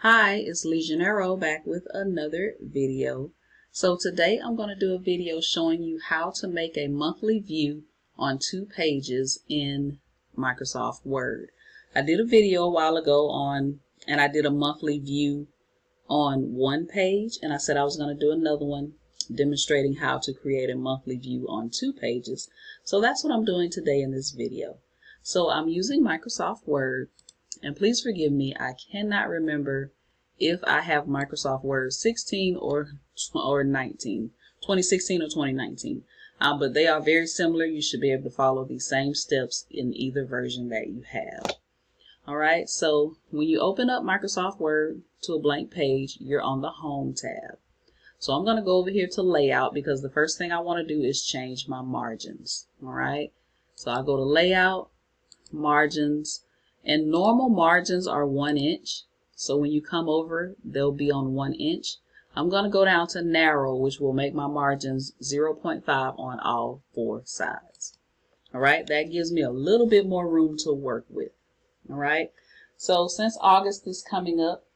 Hi, it's Legionero back with another video. So today I'm going to do a video showing you how to make a monthly view on 2 pages in Microsoft Word. I did a video a while ago and I did a monthly view on 1 page, and I said I was going to do another one demonstrating how to create a monthly view on 2 pages. So that's what I'm doing today in this video. So I'm using Microsoft Word. And please forgive me, I cannot remember if I have Microsoft Word 16 or 19, 2016 or 2019. But they are very similar. You should be able to follow these same steps in either version that you have. All right, so when you open up Microsoft Word to a blank page, you're on the Home tab. So I'm going to go over here to Layout because the first thing I want to do is change my margins. All right, so I go to Layout, Margins. And normal margins are 1 inch. So when you come over, they'll be on 1 inch. I'm going to go down to narrow, which will make my margins 0.5 on all 4 sides. All right, that gives me a little bit more room to work with. All right, so since August is coming up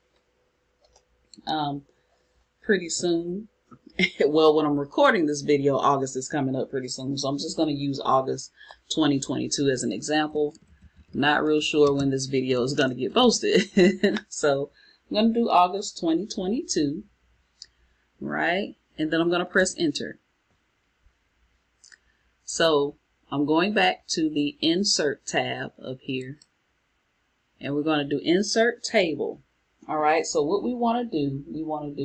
pretty soon, well, when I'm recording this video, August is coming up pretty soon. So I'm just going to use August 2022 as an example. Not real sure when this video is going to get posted. So I'm going to do August 2022, right? And then I'm going to press enter. So I'm going back to the Insert tab up here, and we're going to do Insert Table. All right, so what we want to do, we want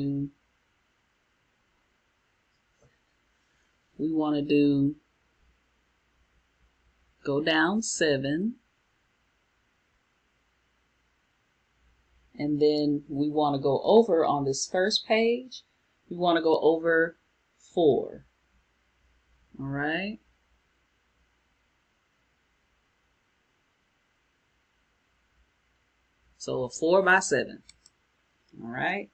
to go down 7. And then we want to go over on this first page. We want to go over 4. All right. So a 4 by 7. All right.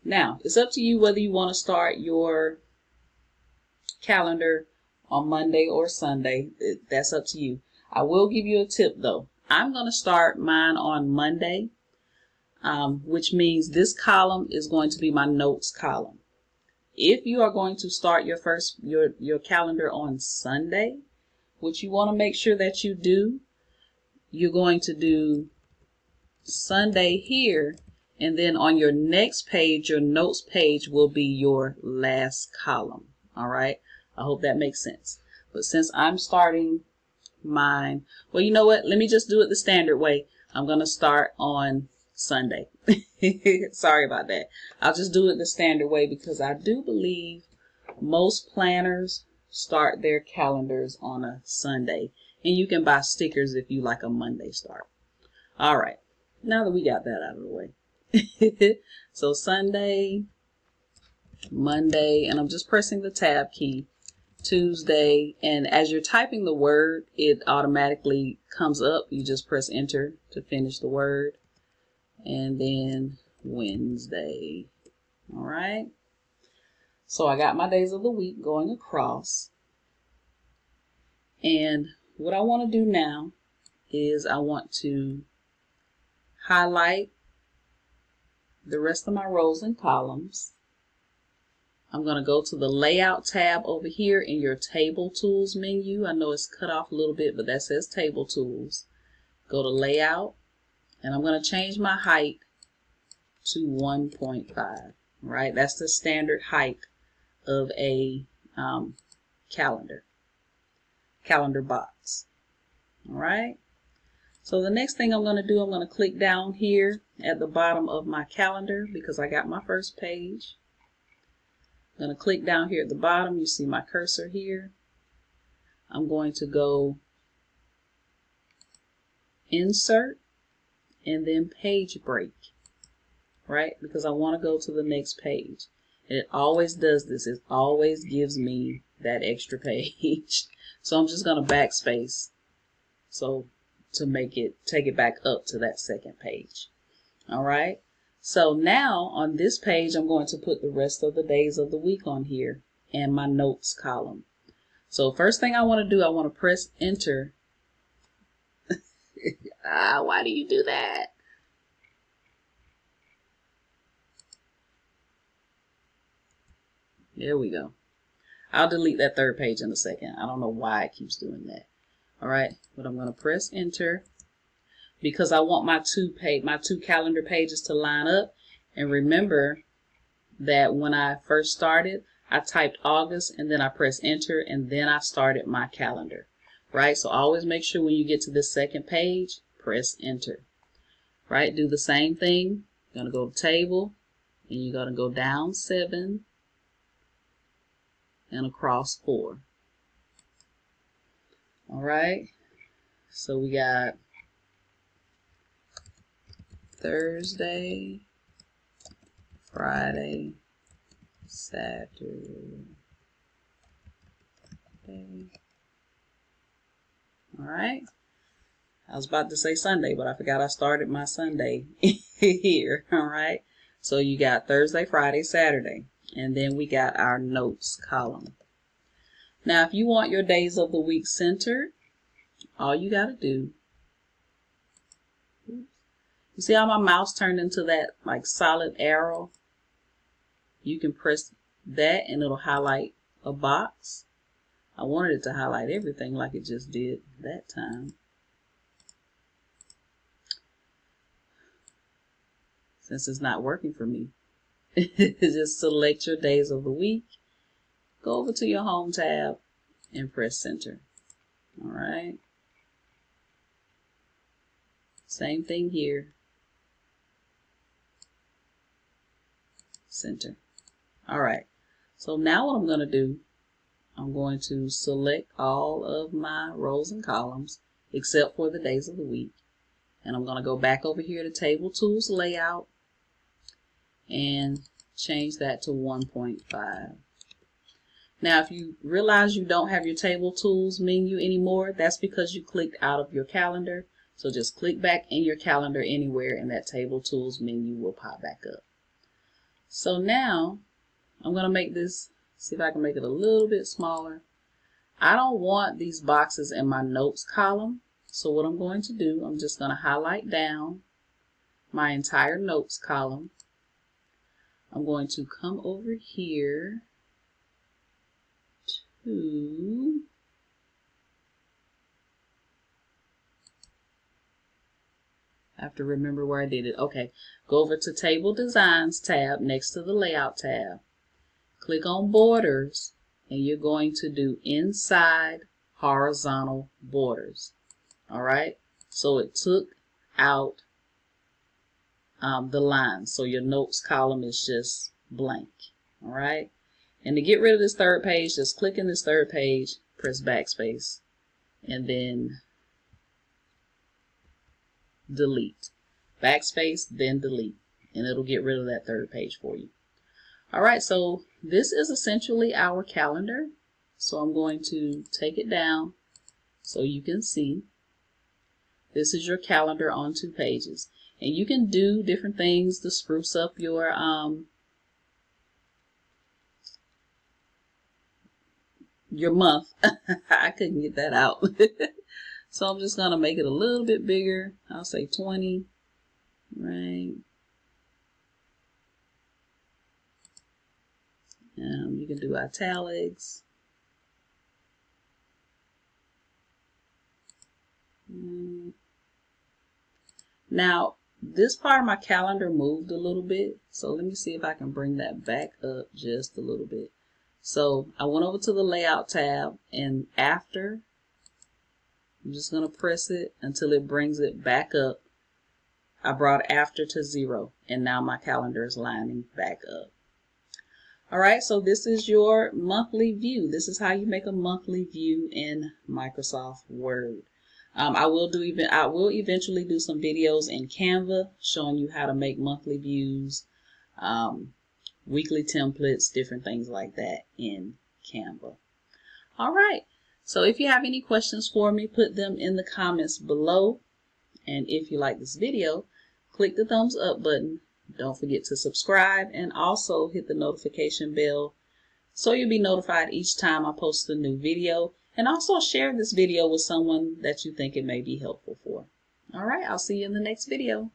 Now, it's up to you whether you want to start your calendar on Monday or Sunday. That's up to you. I will give you a tip though. I'm going to start mine on Monday. Which means this column is going to be my notes column. If you are going to start your calendar on Sunday, which you want to make sure that you do, you're going to do Sunday here, and then on your next page, your notes page will be your last column. All right, I hope that makes sense. But since I'm starting mine, well, you know what? Let me just do it the standard way. I'm going to start on Sunday. Sorry about that. I'll just do it the standard way because I do believe most planners start their calendars on a Sunday, and you can buy stickers if you like a Monday start. All right, now that we got that out of the way. So Sunday, Monday, and I'm just pressing the tab key. Tuesday, and as you're typing the word, it automatically comes up. You just press enter to finish the word. And then Wednesday. All right. So I got my days of the week going across. And what I want to do now is I want to highlight the rest of my rows and columns. I'm going to go to the Layout tab over here in your Table Tools menu. I know it's cut off a little bit, but that says Table Tools. Go to Layout, and I'm going to change my height to 1.5. Right? That's the standard height of a calendar box. All right? So the next thing I'm going to do, I'm going to click down here at the bottom of my calendar because I got my first page. I'm going to click down here at the bottom. You see my cursor here. I'm going to go Insert and then Page Break, right? Because I want to go to the next page. And it always does this. It always gives me that extra page. So I'm just going to backspace so to take it back up to that second page. All right. So now on this page, I'm going to put the rest of the days of the week on here and my notes column. So first thing I want to do, I want to press enter. Why do you do that? There we go. I'll delete that third page in a second. I don't know why it keeps doing that. All right, but I'm going to press enter because I want my two calendar pages to line up. And remember that when I first started, I typed August and then I pressed enter and then I started my calendar. Right? So always make sure when you get to this second page, press enter. Right? Do the same thing. You're going to go to table and you're going to go down 7 and across 4. All right. So we got Thursday, Friday, Saturday. All right. I was about to say Sunday, but I forgot I started my Sunday here. All right. So you got Thursday, Friday, Saturday, and then we got our notes column. Now, if you want your days of the week centered, all you got to do, you see how my mouse turned into that like solid arrow? You can press that and it'll highlight a box. I wanted it to highlight everything like it just did that time. Since it's not working for me, just select your days of the week, go over to your home tab and press center. All right. Same thing here. Center. All right. So now what I'm going to do, I'm going to select all of my rows and columns except for the days of the week. And I'm going to go back over here to Table Tools Layout and change that to 1.5. Now, if you realize you don't have your Table Tools menu anymore, that's because you clicked out of your calendar. So just click back in your calendar anywhere and that Table Tools menu will pop back up. So now I'm going to make this, see if I can make it a little bit smaller. I don't want these boxes in my notes column. So what I'm going to do, I'm just going to highlight down my entire notes column. I'm going to come over here to I have to remember where I did it. Okay, go over to Table Designs tab next to the Layout tab. Click on Borders, and you're going to do Inside Horizontal Borders. All right, so it took out the lines, so your notes column is just blank. All right, and to get rid of this third page, just click in this third page, press backspace, and then delete. Backspace, then delete, and it'll get rid of that third page for you. All right, so this is essentially our calendar. So I'm going to take it down so you can see. This is your calendar on 2 pages. And you can do different things to spruce up your month. I couldn't get that out. So I'm just going to make it a little bit bigger. I'll say 20, right? You can do italics. Now, this part of my calendar moved a little bit. So let me see if I can bring that back up just a little bit. So I went over to the Layout tab, and after, I'm just going to press it until it brings it back up. I brought after to 0, and now my calendar is lining back up. All right, so this is your monthly view. This is how you make a monthly view in Microsoft Word. I will eventually do some videos in Canva showing you how to make monthly views, weekly templates, different things like that in Canva. All right. So if you have any questions for me, put them in the comments below. And if you like this video, click the thumbs up button. Don't forget to subscribe and also hit the notification bell so you'll be notified each time I post a new video. And also share this video with someone that you think it may be helpful for. All right, I'll see you in the next video.